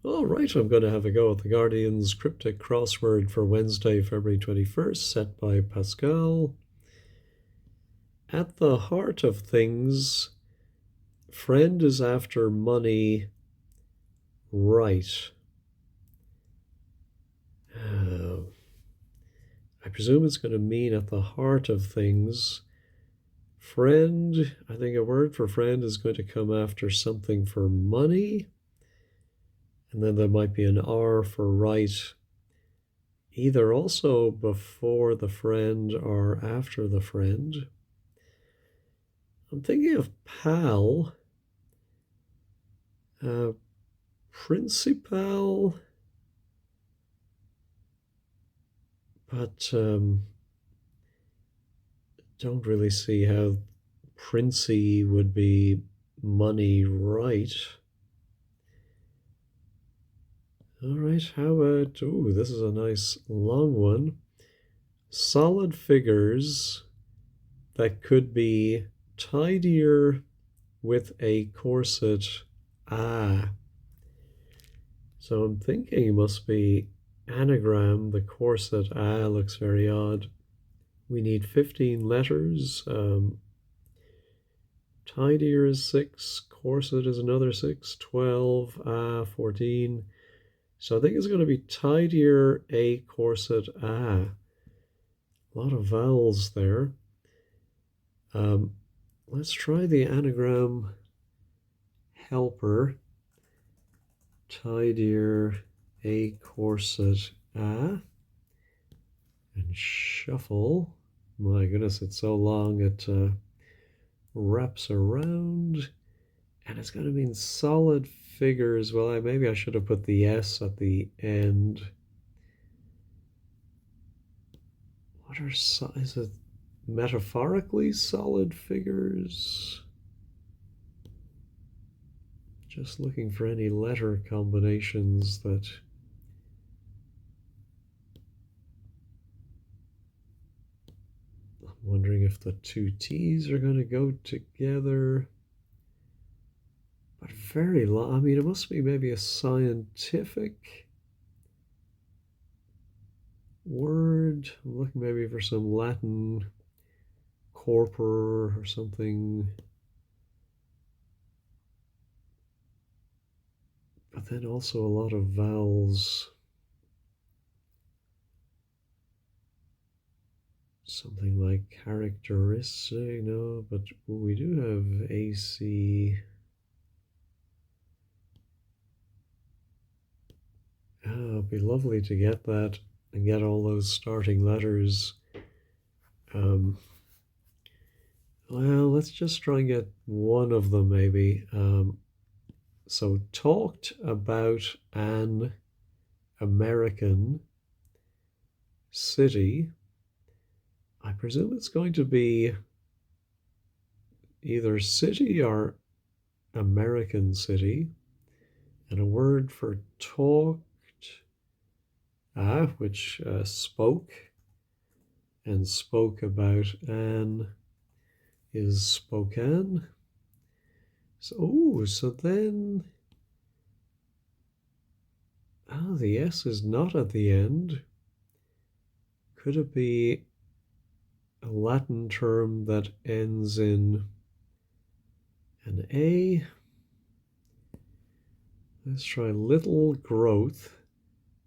All right, I'm going to have a go at the Guardian's Cryptic Crossword for Wednesday, February 21st, set by Pascal. At the heart of things, friend is after money, right. I presume it's going to mean at the heart of things. Friend, I think a word for friend is going to come after something for money. And then there might be an R for right, either also before the friend or after the friend. I'm thinking of pal, principal, but don't really see how princey would be money right. All right, how about, ooh, this is a nice long one. Solid figures that could be tidier with a corset. Ah. So I'm thinking it must be anagram. The corset looks very odd. We need 15 letters. Tidier is 6. Corset is another 6. 12. 14. So I think it's going to be tidier a corset. A lot of vowels there. Let's try the anagram helper. Tidier a corset and shuffle. My goodness, it's so long it wraps around, and it's going to mean solid figures. Well, maybe I should have put the S at the end. What are is it metaphorically solid figures? Just looking for any letter combinations that I'm wondering if the two T's are going to go together. But very long. I mean, it must be maybe a scientific word. I'm looking maybe for some Latin corpor or something. But then also a lot of vowels. Something like characteristic, no, but we do have AC. It'd be lovely to get that and get all those starting letters. Well, let's just try and get one of them maybe. So talked about an American city. I presume it's going to be either city or American city. And a word for talked, which spoke, and spoke about an is spoken. So then, the S is not at the end. Could it be a Latin term that ends in an A? Let's try little growth.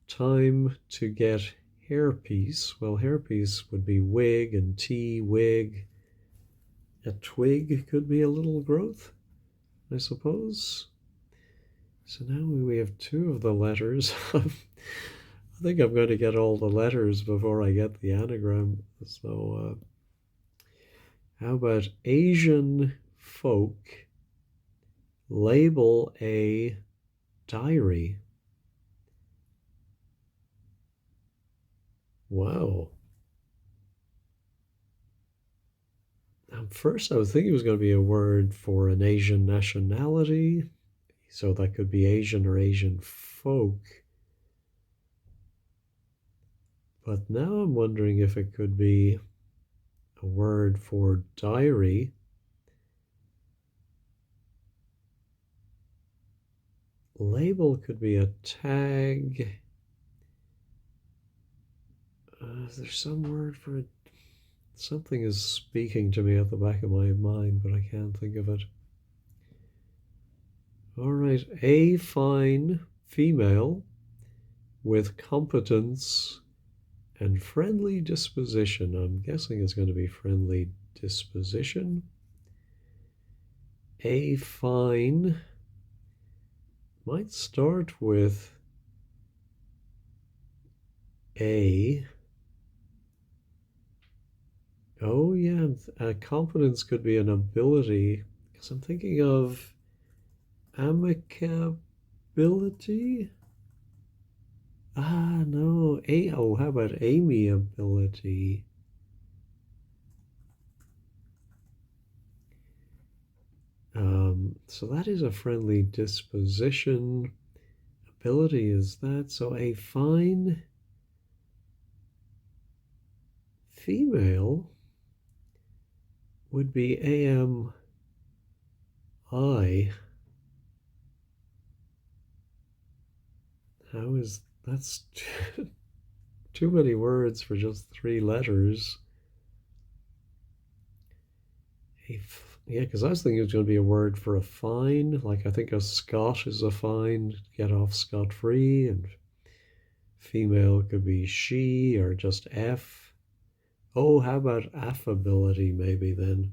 Time to get hairpiece. Well, hairpiece would be wig, and T, wig. A twig could be a little growth, I suppose. So now we have two of the letters. I think I'm going to get all the letters before I get the anagram. So how about Asian folk label a diary? Wow. First, I was thinking it was going to be a word for an Asian nationality. So that could be Asian or Asian folk. But now I'm wondering if it could be a word for diary. Label could be a tag. Is there some word for it? Something is speaking to me at the back of my mind, but I can't think of it. All right, a fine female with competence and friendly disposition. I'm guessing it's going to be friendly disposition. A fine might start with a. Oh, yeah, competence could be an ability, because I'm thinking of amicability. Ah, no. Oh, how about amiability? So that is a friendly disposition. Ability is that. So a fine female would be AMI. How is that's too many words for just 3 letters. Yeah, because I was thinking it was going to be a word for a fine. Like I think a Scot is a fine, get off scot-free, and female could be she or just F. Oh, how about affability maybe then?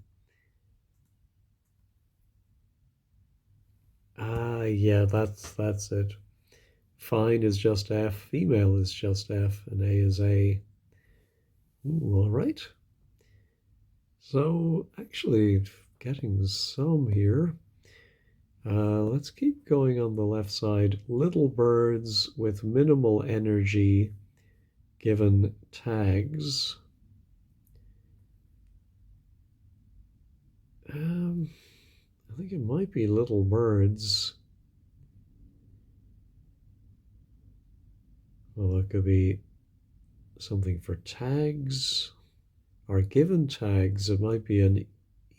Ah, yeah, that's it. Fine is just F, female is just F, and A is A. Ooh, all right. So actually getting some here. Let's keep going on the left side. Little birds with minimal energy given tags. I think it might be little birds. Well, it could be something for tags. Or given tags, it might be an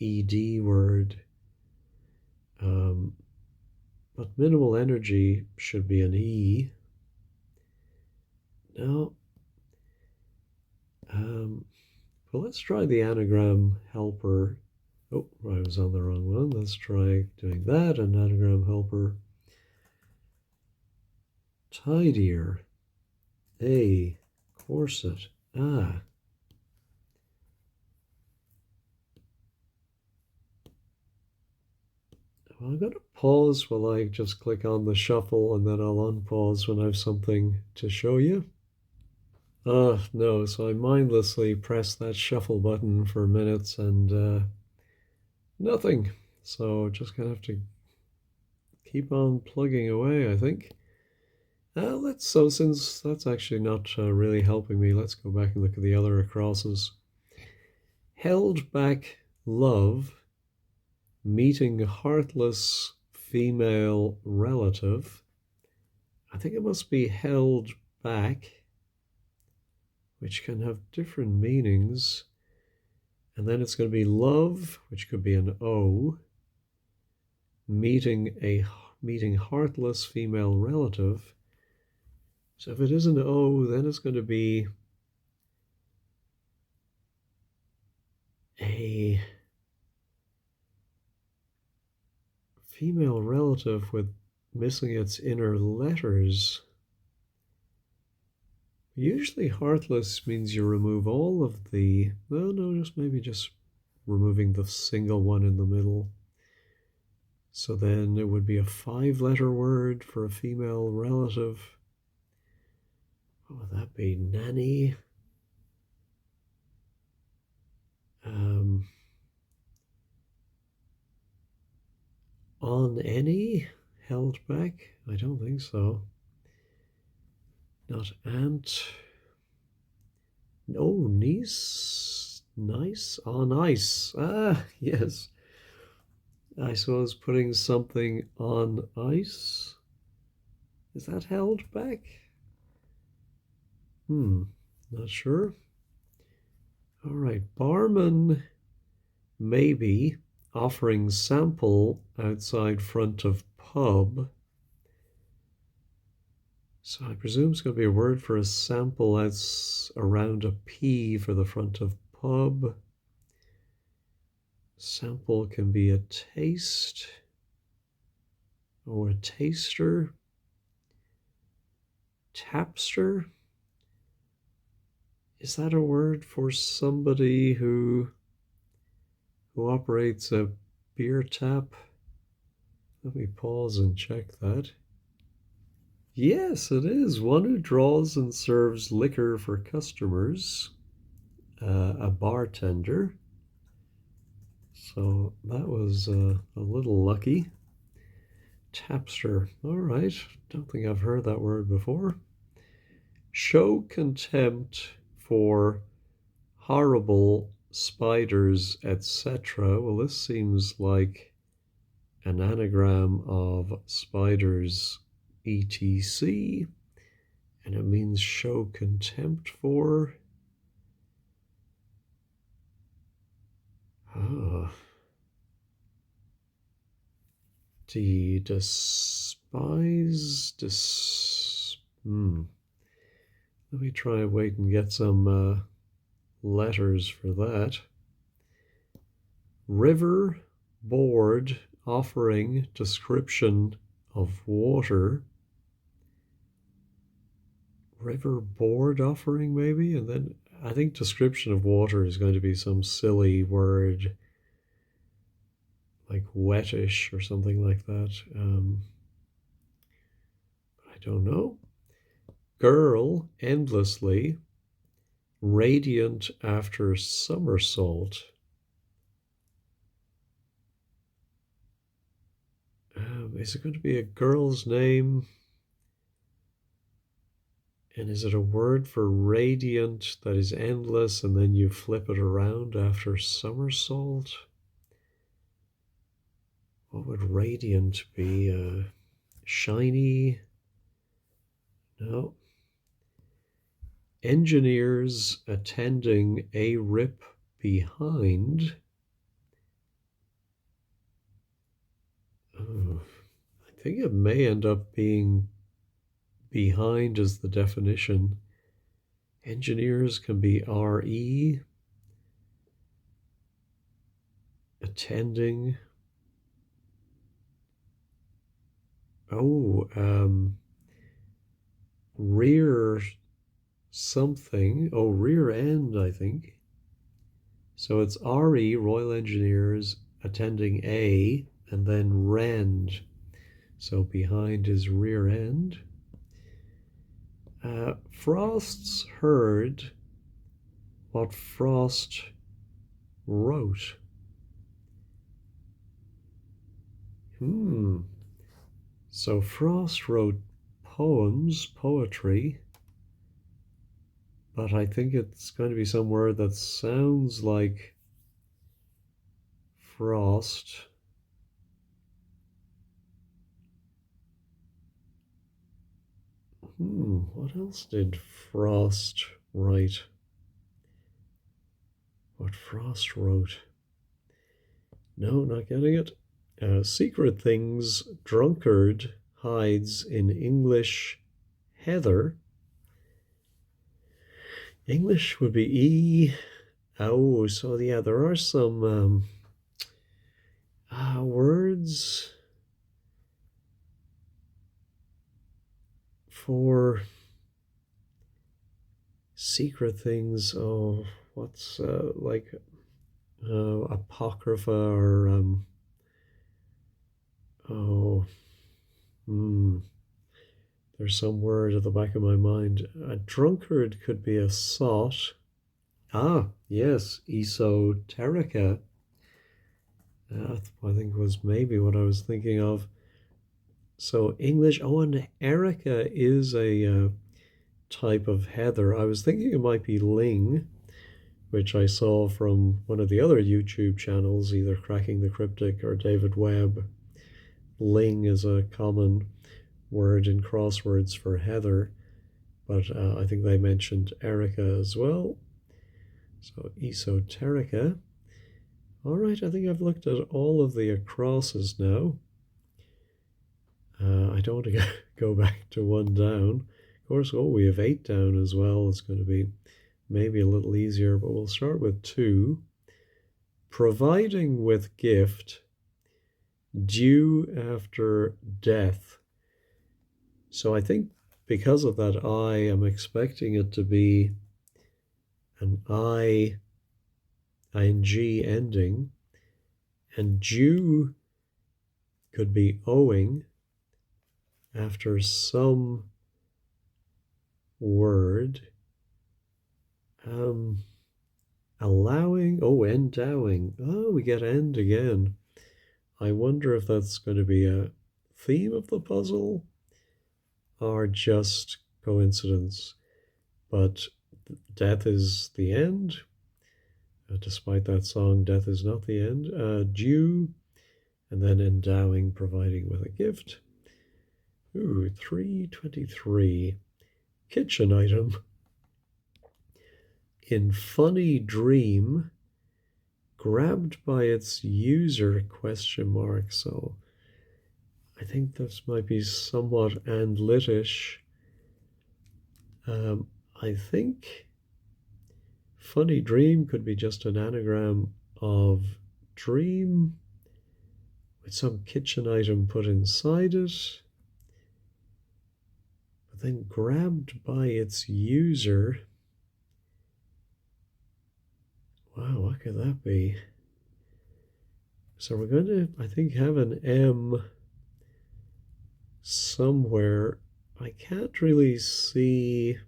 ED word. But minimal energy should be an E. No. Well, let's try the anagram helper. Oh, I was on the wrong one. Let's try doing that. An anagram helper. Tidier. A. Corset. Ah. Well, I'm going to pause while I just click on the shuffle and then I'll unpause when I have something to show you. No, so I mindlessly pressed that shuffle button for minutes and nothing. So just gonna have to keep on plugging away, I think. So since that's actually not really helping me, let's go back and look at the other acrosses. Held back love, meeting heartless female relative. I think it must be held back, which can have different meanings. And then it's going to be love, which could be an O, meeting heartless female relative. So if it is an O, then it's going to be a female relative with missing its inner letters. Usually heartless means you remove all of the, no, just removing the single one in the middle. So then it would be a 5-letter word for a female relative. What would that be? Nanny? On any? Held back? I don't think so. Not aunt. No, niece? Nice? On ice. Ah, yes. I suppose putting something on ice. Is that held back? Not sure. All right, barman maybe offering sample outside front of pub. So I presume it's going to be a word for a sample that's around a P for the front of pub. Sample can be a taste or a taster. Tapster? Is that a word for somebody who operates a beer tap? Let me pause and check that. Yes, it is. One who draws and serves liquor for customers, a bartender. So that was a little lucky. Tapster. All right. Don't think I've heard that word before. Show contempt for horrible spiders, etc. Well, this seems like an anagram of spiders, etc. And it means show contempt for. Despise. Let me try and wait and get some letters for that. River, board, offering, description of water. River board offering, maybe? And then I think description of water is going to be some silly word like wettish or something like that. I don't know. Girl, endlessly. Radiant after somersault. Is it going to be a girl's name? And is it a word for radiant that is endless and then you flip it around after somersault? What would radiant be? Shiny? No. Engineers attending a rip behind. Oh, I think it may end up being behind as the definition. Engineers can be RE. Attending. Rear something. Oh, rear end, I think. So it's RE, Royal Engineers, attending A, and then rend. So behind is rear end. Frost's heard what Frost wrote. So Frost wrote poems, poetry, but I think it's going to be some word that sounds like frost. What else did Frost write? What Frost wrote? No, not getting it. Secret things, drunkard hides in English heather. English would be E. Oh, so yeah, there are some words for secret things. Oh, what's like apocrypha or there's some word at the back of my mind. A drunkard could be a sot. Yes, esoterica. That I think was maybe what I was thinking of. So English. Oh, and erica is a type of heather. I was thinking it might be ling, which I saw from one of the other YouTube channels, either Cracking the Cryptic or David Webb. Ling is a common word in crosswords for heather, but I think they mentioned erica as well. So esoterica. All right, I think I've looked at all of the acrosses now. I don't want to go back to one down. course, oh, we have 8 down as well. It's going to be maybe a little easier, but we'll start with 2. Providing with gift due after death. So I think because of that I am expecting it to be an ing ending, and due could be owing after some word. Allowing, oh, endowing. Oh, we get end again. I wonder if that's going to be a theme of the puzzle or just coincidence. But death is the end. Despite that song, death is not the end. Due, and then endowing, providing with a gift. Ooh, 323. Kitchen item. In funny dream, grabbed by its user, question mark. So I think this might be somewhat andlitish. I think funny dream could be just an anagram of dream with some kitchen item put inside it. But then grabbed by its user. Wow, what could that be? So we're going to, I think, have an M somewhere. I can't really see.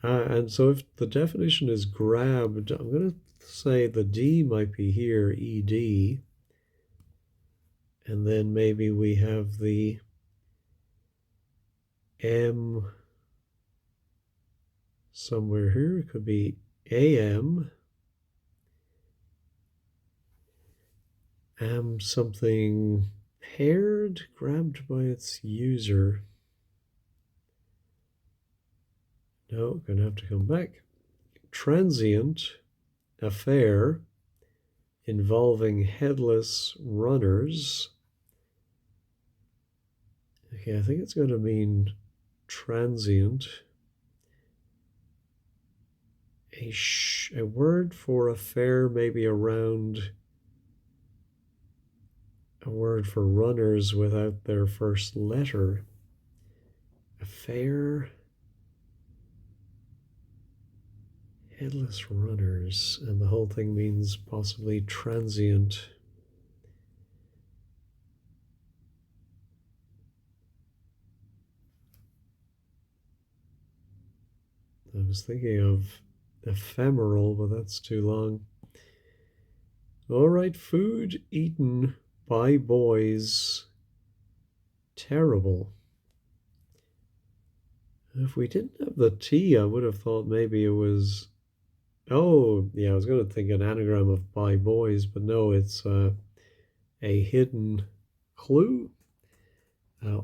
And so if the definition is grabbed, I'm going to say the D might be here, ED. And then maybe we have the M somewhere here. It could be AM. Something paired, grabbed by its user. No, gonna have to come back. Transient affair involving headless runners. Okay, I think it's going to mean transient. A word for affair, maybe around a word for runners without their first letter. Affair, headless runners, and the whole thing means possibly transient. I was thinking of ephemeral, but that's too long. All right, food eaten by boys. Terrible. If we didn't have the T, I would have thought maybe it was. Oh, yeah, I was going to think an anagram of by boys, but no, it's a hidden clue.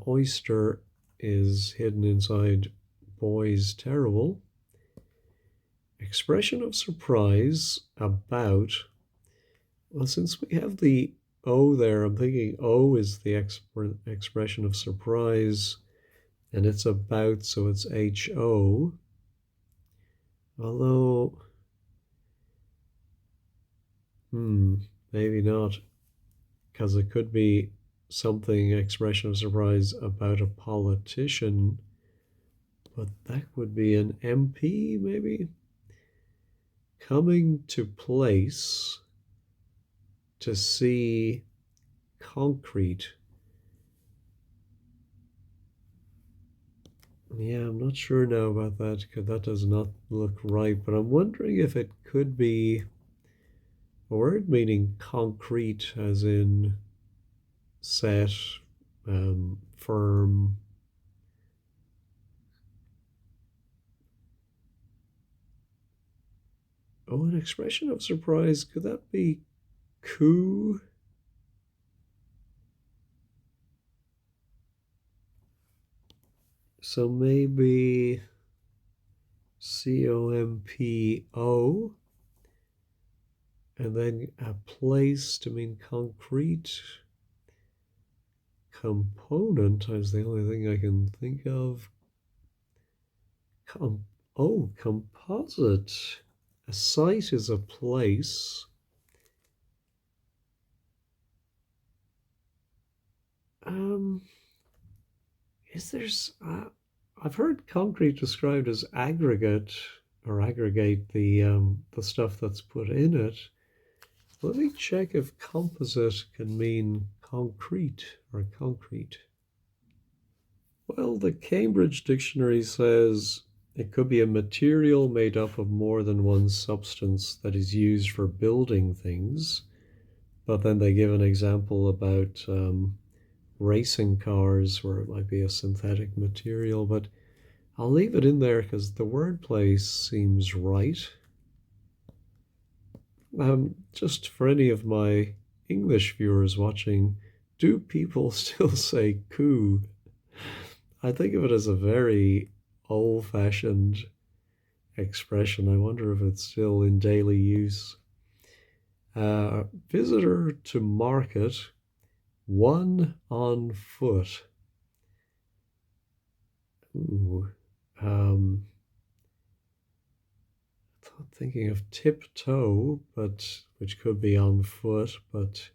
Oyster is hidden inside boys. Terrible. Expression of surprise about. Well, since we have the O there, I'm thinking O is the expression of surprise, and it's about, so it's HO. Although, maybe not, because it could be something, expression of surprise about a politician, but that would be an MP, maybe? Coming to place to see concrete. Yeah, I'm not sure now about that because that does not look right, but I'm wondering if it could be a word meaning concrete, as in set, firm. Oh, an expression of surprise. Could that be coup? So maybe COMPO, and then a place to mean concrete. Component is the only thing I can think of. Com oh, composite. A site is a place. Um, is there? I've heard concrete described as aggregate or aggregate the stuff that's put in it. Let me check if composite can mean concrete or concrete. Well, the Cambridge Dictionary says it could be a material made up of more than one substance that is used for building things. But then they give an example about racing cars where it might be a synthetic material. But I'll leave it in there because the wordplay seems right. Just for any of my English viewers watching, do people still say coup? I think of it as a very old-fashioned expression. I wonder if it's still in daily use. Visitor to market, one on foot. Ooh, thinking of tiptoe, but which could be on foot. But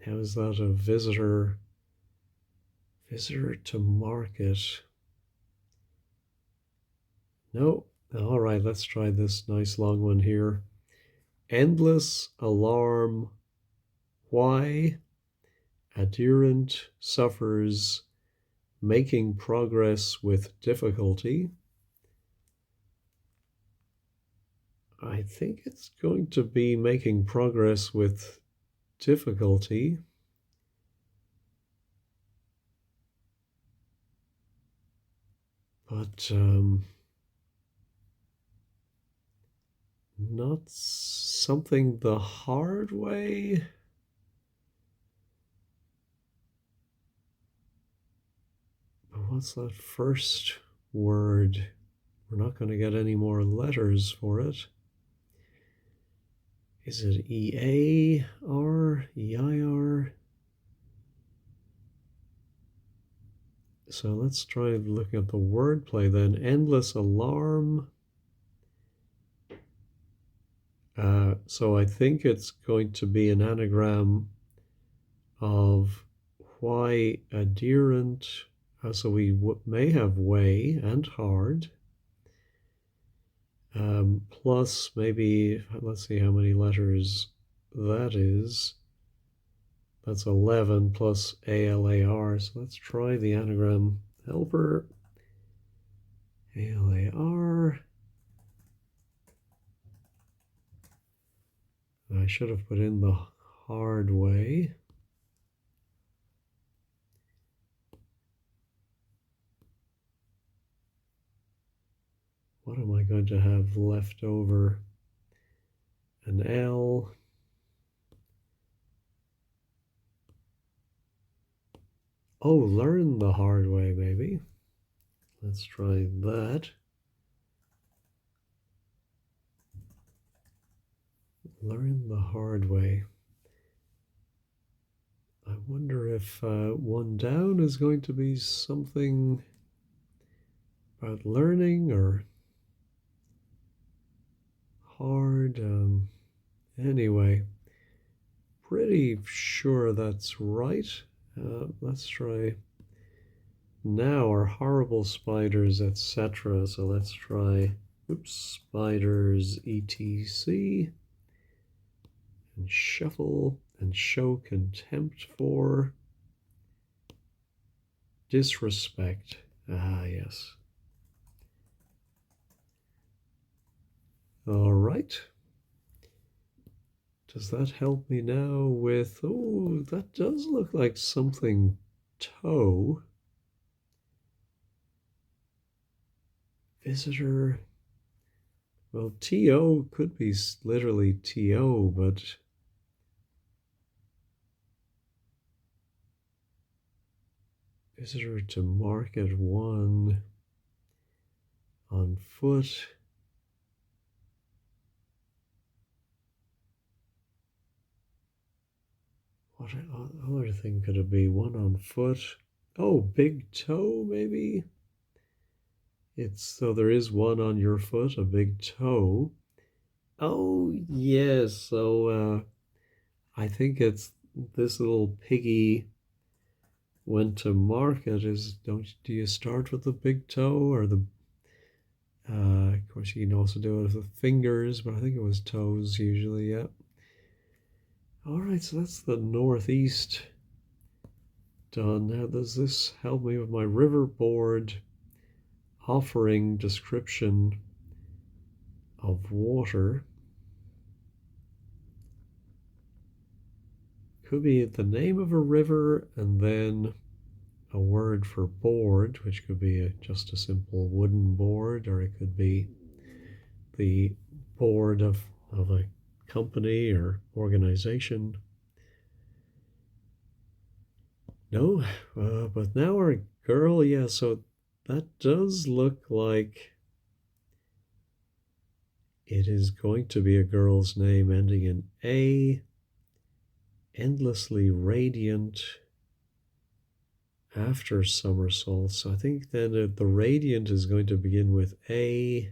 how is that a visitor? Visitor to market. No. All right, let's try this nice long one here. Endless alarm. Why adherent suffers making progress with difficulty. I think it's going to be making progress with difficulty. But not something the hard way. But what's that first word? We're not going to get any more letters for it. Is it E-A-R, E-I-R? So let's try looking at the wordplay then. Endless alarm. So I think it's going to be an anagram of why adherent. So we may have way and hard. Plus maybe, let's see how many letters that is. That's 11 plus ALAR. So let's try the anagram helper. ALAR. I should have put in the hard way. What am I going to have left over? An L. Oh, learn the hard way, maybe. Let's try that. Learn the hard way. I wonder if one down is going to be something about learning or hard. Anyway, pretty sure that's right. Let's try now our horrible spiders, etc. So let's try, oops, spiders, etc. And shuffle and show contempt for disrespect. Ah, yes. All right. Does that help me now with, oh, that does look like something toe. Visitor. Well, TO could be literally TO, but visitor to market one on foot. What other thing could it be? One on foot. Oh, big toe, maybe? It's so there is one on your foot, a big toe. Oh, yes. So I think it's this little piggy went to market. Is don't do you start with the big toe or the of course you can also do it with the fingers, but I think it was toes usually, yeah. All right, so that's the northeast done. Now does this help me with my river board offering description of water? Could be the name of a river and then a word for board, which could be just a simple wooden board, or it could be the board of a company or organization. No, but now our girl, yeah, so that does look like it is going to be a girl's name ending in A, endlessly radiant after somersault. So I think then the radiant is going to begin with A.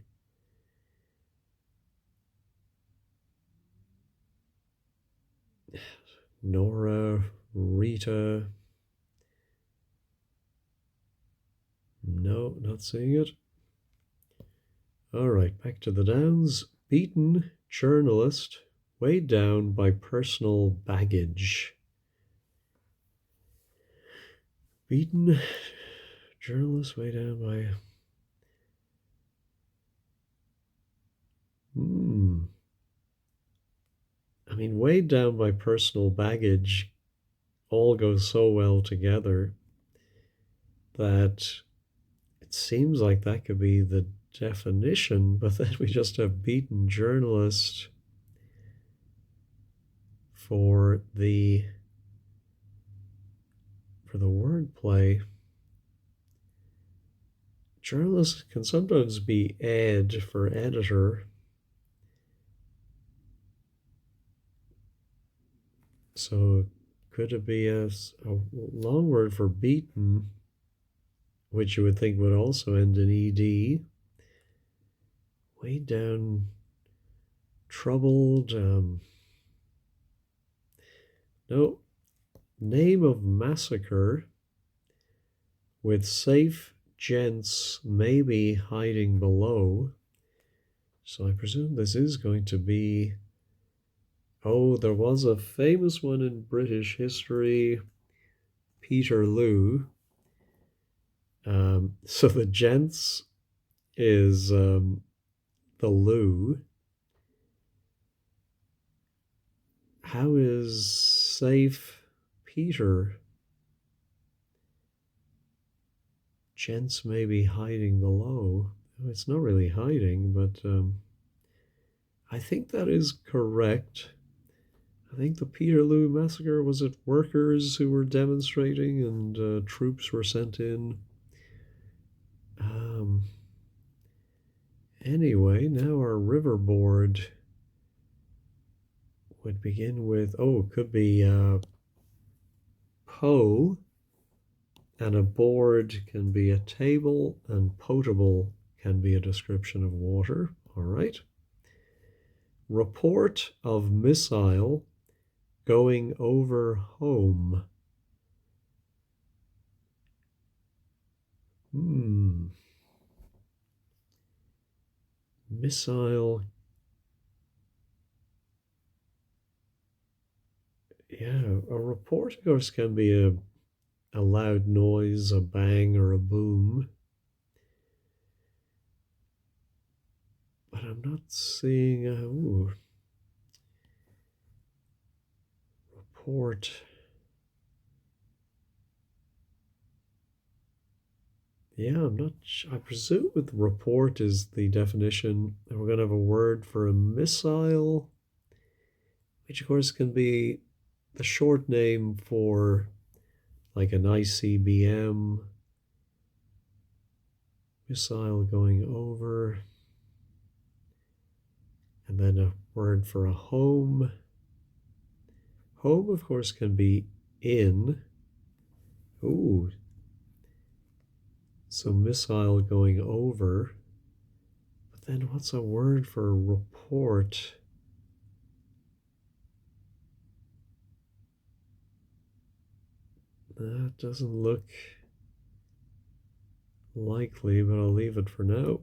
Nora, Rita. No, not seeing it. All right, back to the downs. Beaten journalist, weighed down by personal baggage. Beaten journalist, weighed down by. I mean, weighed down by personal baggage all goes so well together that it seems like that could be the definition, but then we just have beaten journalist for the wordplay. Journalist can sometimes be ed for editor. So could it be a long word for beaten, which you would think would also end in ed? Weighed down, troubled. No. Name of massacre with safe gents maybe hiding below. So I presume this is going to be. Oh, there was a famous one in British history, Peterloo. So the gents is the loo. How is safe Peter? Gents may be hiding below. It's not really hiding, but I think that is correct. I think the Peterloo massacre was it workers who were demonstrating and troops were sent in. Anyway, now our river board would begin with, it could be po, and a board can be a table, and potable can be a description of water. All right. Report of missile going over home. Missile. Yeah, a report, of course, can be a loud noise, a bang, or a boom. But I'm not seeing a report. Yeah, I'm not. I presume with report is the definition, and we're going to have a word for a missile, which of course can be the short name for like an ICBM, missile going over, and then a word for a home. Home, of course, can be in. Ooh. So missile going over. But then what's a word for report? That doesn't look likely, but I'll leave it for now.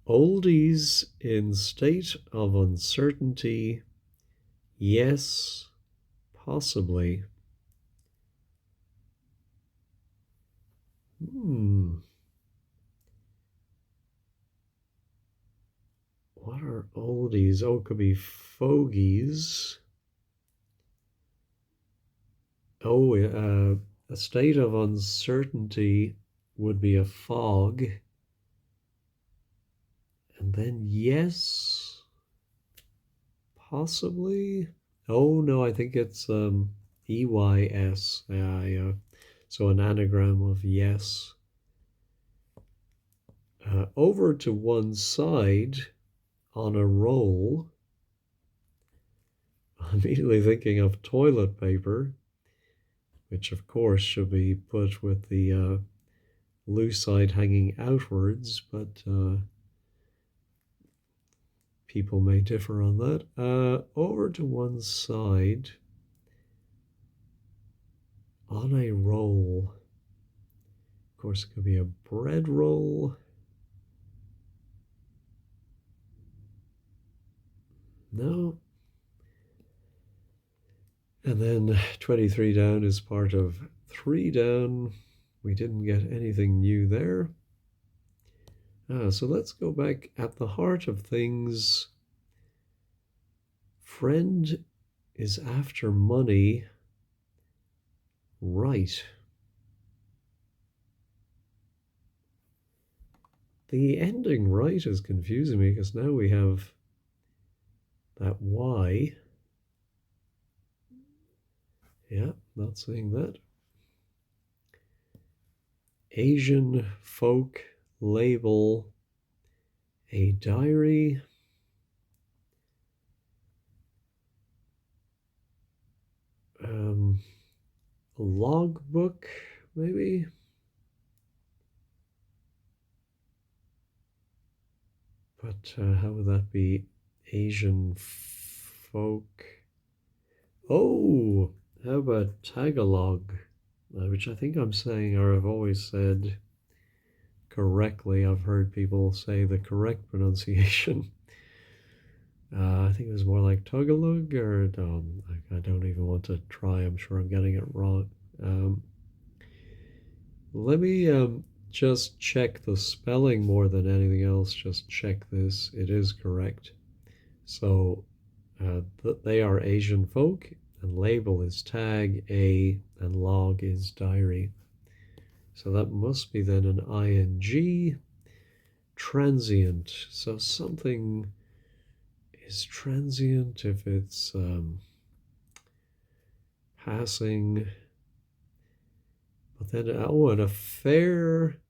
Oldies in state of uncertainty. Yes, possibly. What are oldies? Oh, it could be fogies. Oh, a state of uncertainty would be a fog. And then yes, possibly. Oh no, I think it's EYS. Yeah. So an anagram of yes. Over to one side on a roll. I'm immediately thinking of toilet paper, which of course should be put with the loose side hanging outwards, but people may differ on that. Over to one side on a roll. Of course, it could be a bread roll. No. And then 23 down is part of 3 down. We didn't get anything new there. So let's go back at the heart of things. Friend is after money. Right. The ending right is confusing me because now we have that Y. Yeah, not seeing that. Asian folk label a diary. A logbook, maybe. But how would that be? Asian folk. Oh, how about Tagalog? Which I think I'm saying, or I've always said correctly. I've heard people say the correct pronunciation. I think it was more like Tagalog, or I don't even want to try. I'm sure I'm getting it wrong. Let me just check the spelling more than anything else. Just check this. It is correct. So they are Asian folk, and label is tag, and log is diary. So that must be then an ing. Transient. So something is transient if it's passing. But then, an affair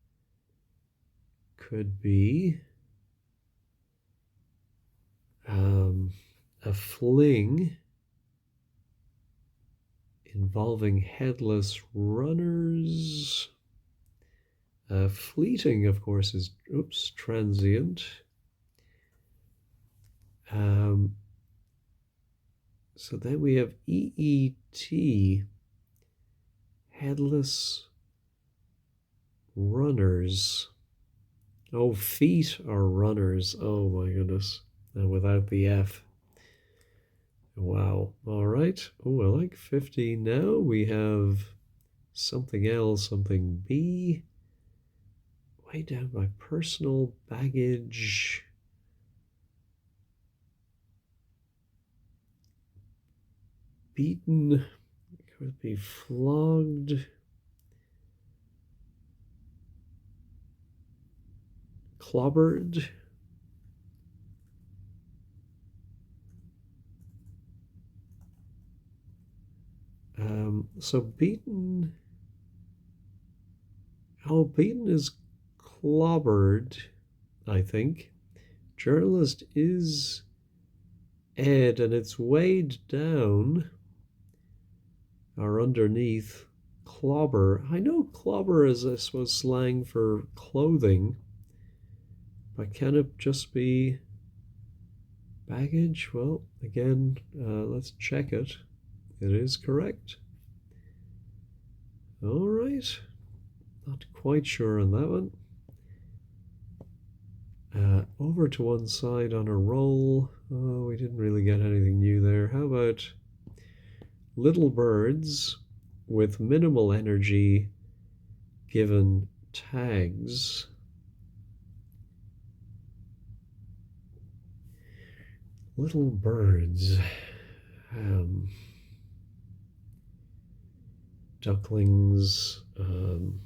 could be a fling involving headless runners. Fleeting, of course, is transient. So then we have EET, headless runners. Oh, feet are runners. Oh my goodness. And without the F. Wow. All right. Oh, I like 50. Now we have something else, something B. Way down by personal baggage. Beaten. Could be flogged. Clobbered. So beaten. Oh, beaten is clobbered, I think. Journalist is Ed, and it's weighed down or underneath. clobber. I know clobber is, I suppose, slang for clothing, but can it just be baggage? Well, again, let's check it. It is correct. All right. Not quite sure on that one. Over to one side on a roll. Oh, we didn't really get anything new there. How about little birds with minimal energy given tags? Little birds. Ducklings,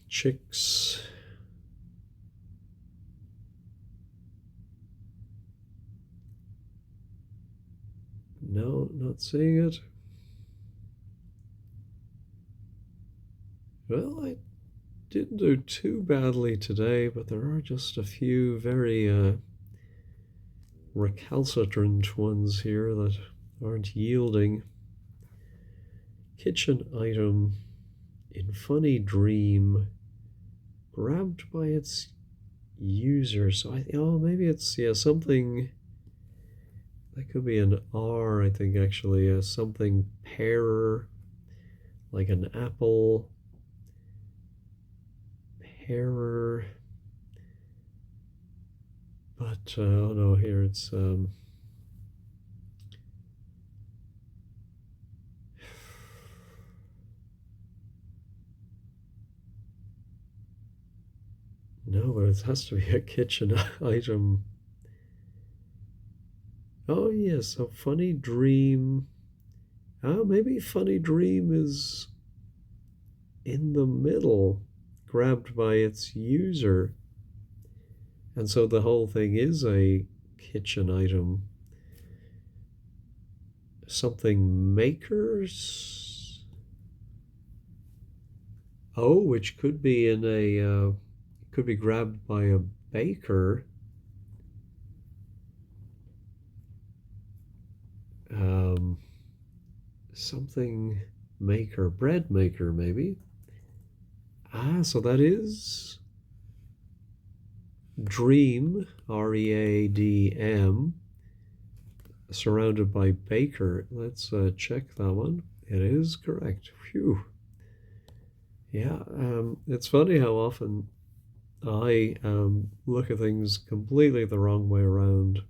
chicks. No, not seeing it. Well, I didn't do too badly today, but there are just a few very recalcitrant ones here that aren't yielding. Kitchen item in funny dream grabbed by its user. So maybe it's something that could be an R. I think actually something pair, like an apple. Pairer. But oh no, here it's no, but it has to be a kitchen item. Oh yes, so funny dream. Oh, maybe funny dream is in the middle, grabbed by its user. And so the whole thing is a kitchen item. Something makers. Oh, which could be in could be grabbed by a baker. Something maker, bread maker maybe. So that is dream, READM, surrounded by baker. Let's check that one. It is correct. Phew. Yeah, it's funny how often I look at things completely the wrong way around,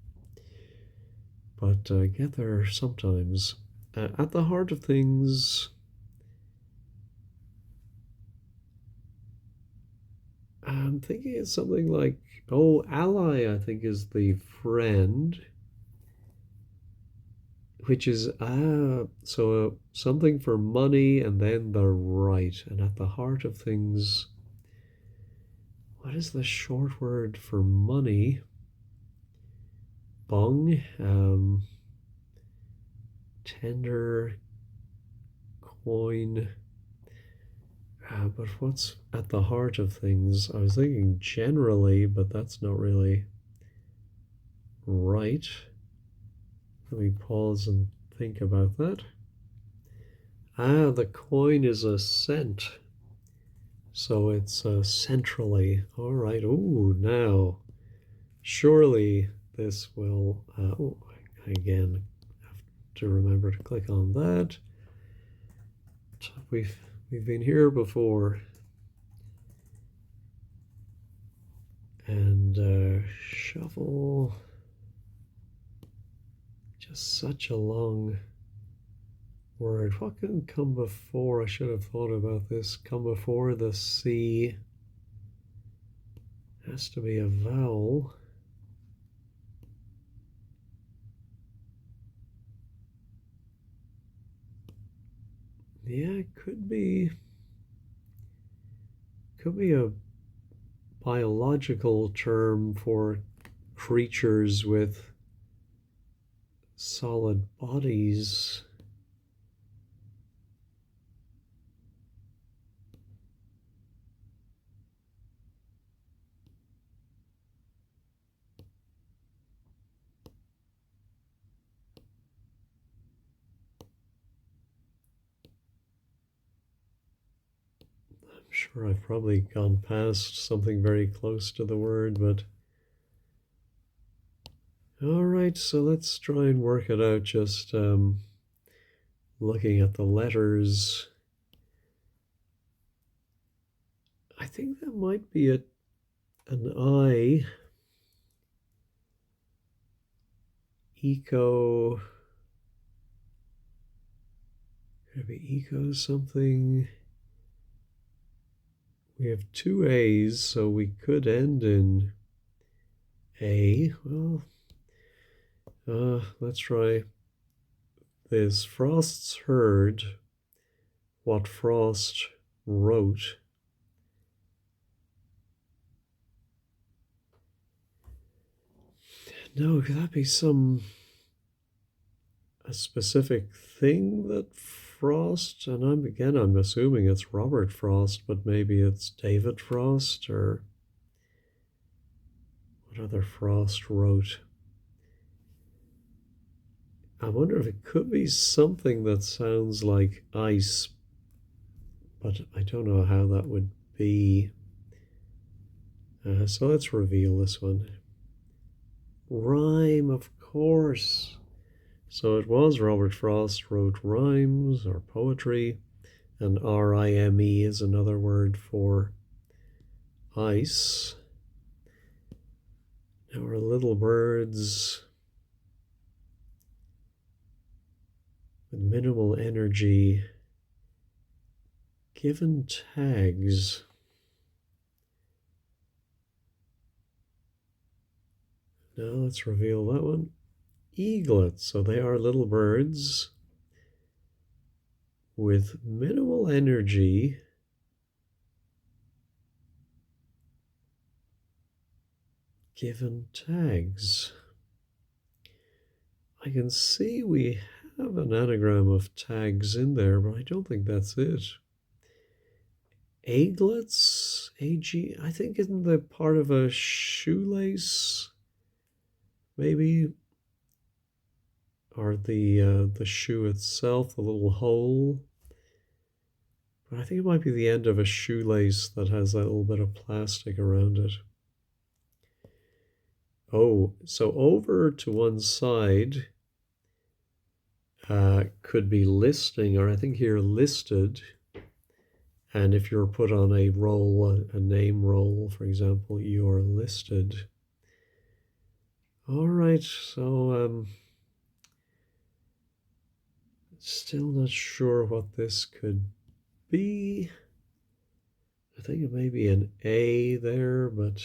but get there sometimes. At the heart of things, I'm thinking it's something like, ally, I think is the friend, which is, so something for money and then the right. And at the heart of things, what is the short word for money? Bung, tender, coin. But what's at the heart of things? I was thinking generally, but that's not really right. Let me pause and think about that. The coin is a cent. So it's centrally. All right. Ooh, now, surely this will, again, have to remember to click on that. We've been here before. And shuffle. Just such a long word. What can come before? I should have thought about this. Come before the C. Has to be a vowel. Yeah, it could be a biological term for creatures with solid bodies. sure I've probably gone past something very close to the word, but all right, so let's try and work it out just looking at the letters. I think that might be an I. Eco. Could it be eco something? We have two A's, so we could end in A. Well, let's try this. Frost's heard what Frost wrote. No, could that be a specific thing that Frost, and I'm assuming it's Robert Frost, but maybe it's David Frost, or what other Frost wrote? I wonder if it could be something that sounds like ice, but I don't know how that would be. So let's reveal this one. Rhyme, of course. So it was Robert Frost wrote rhymes or poetry, and rime is another word for ice. Now our little birds with minimal energy given tags. Now let's reveal that one. Eaglets. So they are little birds with minimal energy given tags. I can see we have an anagram of tags in there, but I don't think that's it. Aglets? A-G? I think isn't that part of a shoelace? Maybe? Or the shoe itself, the little hole? But I think it might be the end of a shoelace that has that little bit of plastic around it. Oh, so over to one side could be listing, or I think here listed. And if you're put on a roll, a name roll, for example, you're listed. All right, so still not sure what this could be. I think it may be an A there, but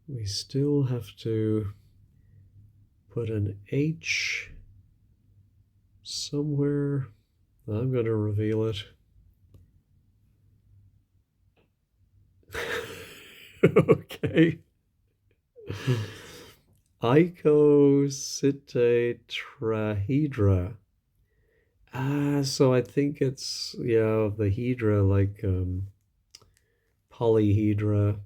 we still have to put an H somewhere. I'm going to reveal it. Okay. Icositetrahedra. So I think it's, yeah, the hedra, like polyhedra.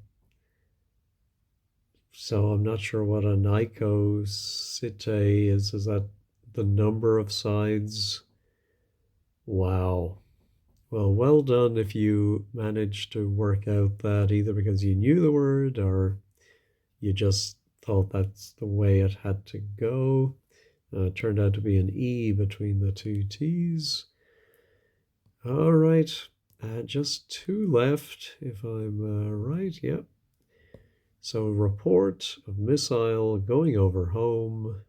So I'm not sure what an icosite is. Is that the number of sides? Wow. Well, well done if you managed to work out that either because you knew the word or you just thought that's the way it had to go. It turned out to be an E between the two T's. All right, just two left if I'm right. Yep. So report of missile going over home.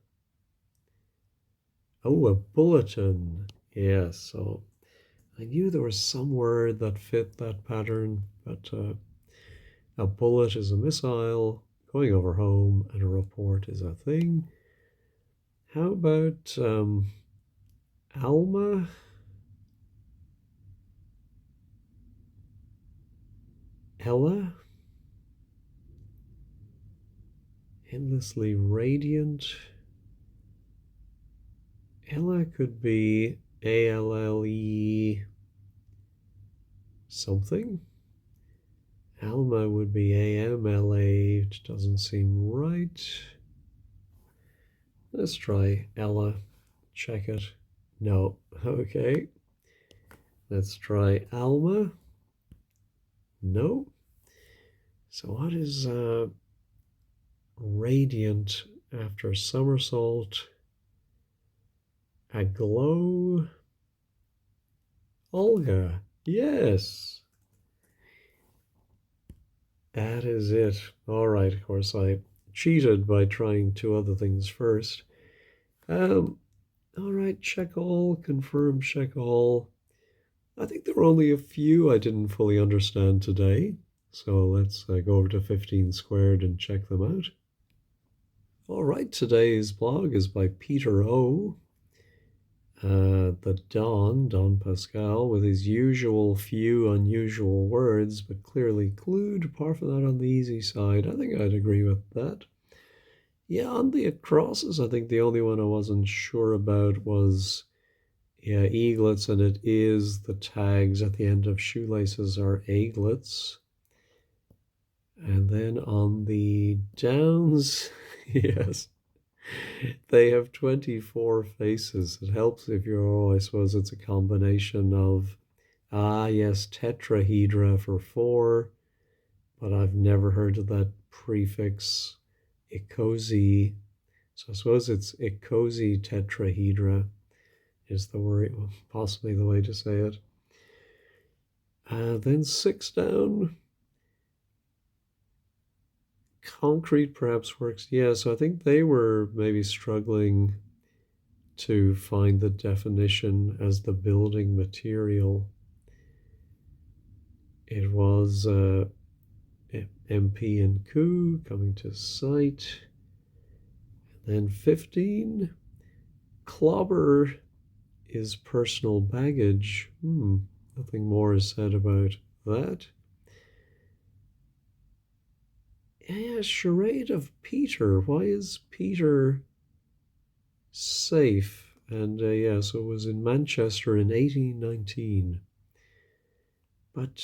Oh, a bulletin. Yes, so I knew there was some word that fit that pattern, but a bullet is a missile going over home, and a report is a thing. How about Alma? Ella? Endlessly radiant. Ella could be A-L-L-E something. Alma would be A-M-L-A, which doesn't seem right. Let's try Ella. Check it. No. Okay. Let's try Alma. No. So what is radiant after somersault? Aglow. Olga. Yes. That is it. All right. Of course, I cheated by trying two other things first. Um, all right. Check all. Confirm. Check all. I think there were only a few I didn't fully understand today. So let's go over to 15 squared and check them out. All right, today's blog is by Peter O. The Don Pascal, with his usual few unusual words, but clearly clued, apart from that on the easy side. I think I'd agree with that. Yeah, on the acrosses, I think the only one I wasn't sure about was, yeah, eaglets, and it is the tags at the end of shoelaces are eaglets. And then on the downs, yes, they have 24 faces. It helps if you're, oh, I suppose it's a combination of, yes, tetrahedra for 4, but I've never heard of that prefix, icosi. So I suppose it's icosi tetrahedra is the word, possibly the way to say it. Then 6 down, concrete perhaps works. Yeah, so I think they were maybe struggling to find the definition as the building material. It was MP and coup coming to site. And then 15, clobber is personal baggage. Nothing more is said about that. Yeah, charade of Peter. Why is Peter safe? And yeah, so it was in Manchester in 1819. But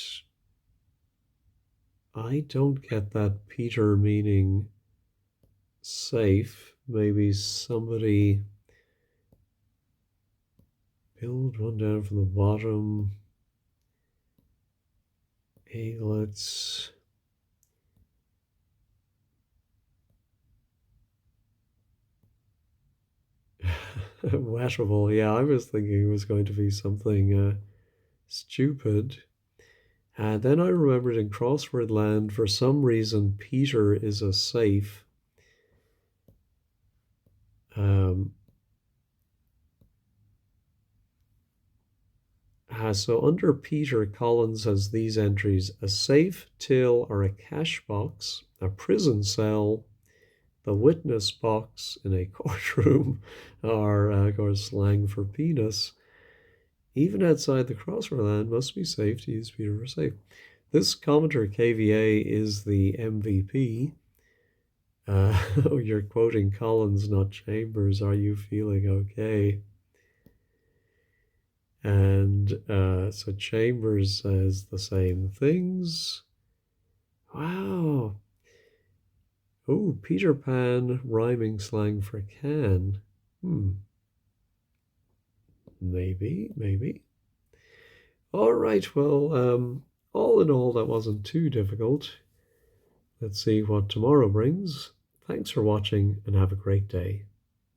I don't get that Peter meaning safe. Maybe somebody build one down from the bottom. Eaglets. Wettable. Yeah, I was thinking it was going to be something stupid. And then I remembered in Crossword Land, for some reason, Peter is a safe. So under Peter, Collins has these entries: a safe, till, or a cash box, a prison cell, the witness box in a courtroom, or of course slang for penis. Even outside the Crossword Land must be safe to use Peter for safe. This commenter KVA is the MVP. Oh, you're quoting Collins, not Chambers. Are you feeling okay? And so Chambers says the same things. Wow. Oh, Peter Pan rhyming slang for can. Maybe. All right, well, all in all, that wasn't too difficult. Let's see what tomorrow brings. Thanks for watching and have a great day.